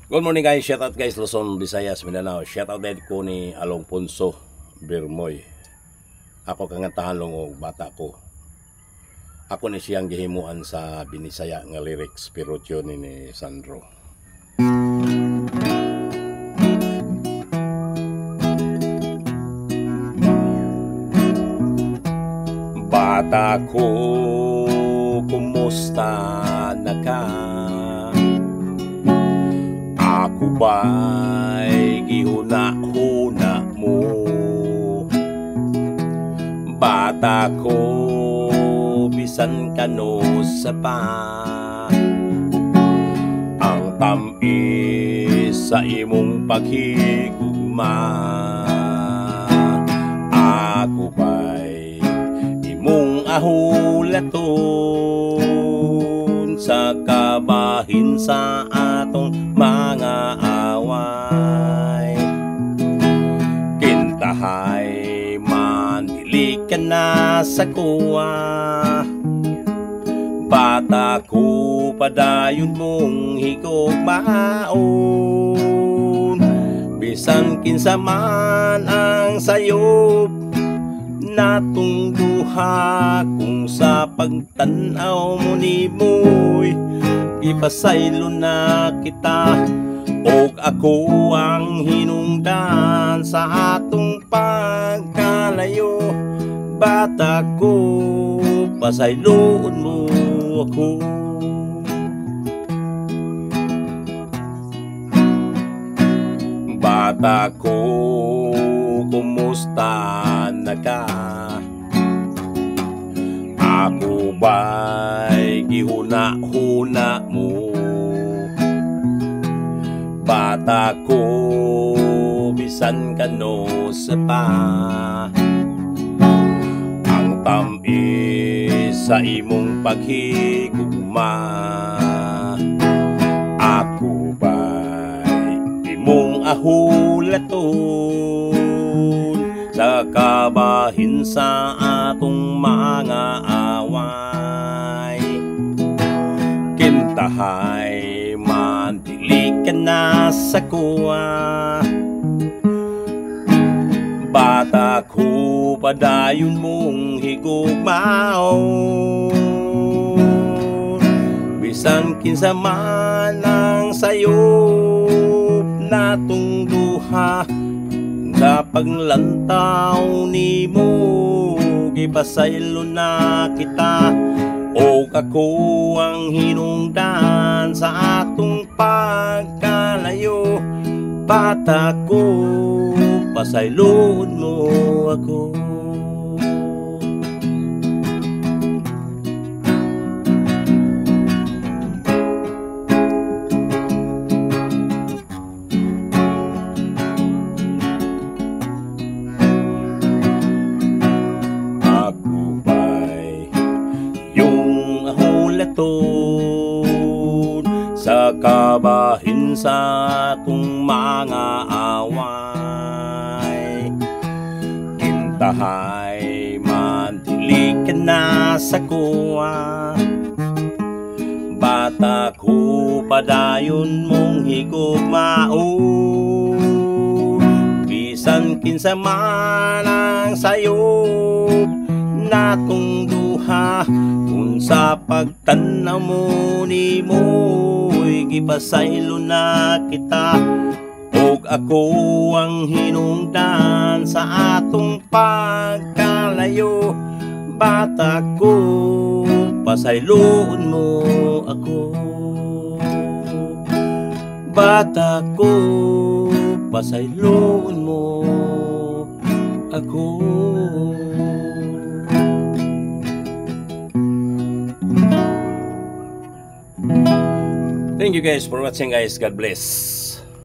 Good morning guys, shoutout guys Luzon, Visayas, Mindanao. Shoutout din ko ni Along Ponso, Birmoy. Ako kangantahan long og bata ko. Ako ni siyang gihimuan sa binisaya nga lyrics pero tune ni Sandro. Bata ko, kumusta na ka? Ako ba'y gihuna-huna mo? Bata ko, bisan kano sa pa ang tamis sa imong paghigugma. Ako ba'y imong ahulaton sa kabahin sa atong mga away. Kintahay man dili ka na sa kuwa, bata ko padayon mong higugmaon. Bisan kinsa man ang sayop natong duha, kung sa pagtanaw mo ni mo'y ipasaylo na kita, og ako ang hinungdan sa atong pagkalayo. Bata ko, pasayloon mo ako. Bata ko, kumusta na ka? Ako ba'y gihuna-huna mo? Bata ko, bisan kano sa pa ang tamis sa imong paghigugma. Ako ba'y imong ahulaton sa kabahin sa atong mga away. Kintahay man dili ka na sa kuwa, bata ko padayon mong higugmaon. Bisan kinsa man ang sayop natong duha, sa paglantaw ni mo gipasaylo na kita, o ako ang hinungdan sa atong pagkalayo. Bata ko, pasayloon mo ako. Sa kabahin sa atong mga away. Kintahay man dili ka na sa kuwa, bata ko padayon mong higugmaon. Bisan kinsa man ang sayop natong duha, kung sa pagtanaw mo ni mo'y gipasaylo na kita, og ako ang hinungdan sa atong pagkalayo. Bata ko, pasayloon mo ako. Bata ko, pasayloon mo ako. Thank you guys for watching guys. God bless.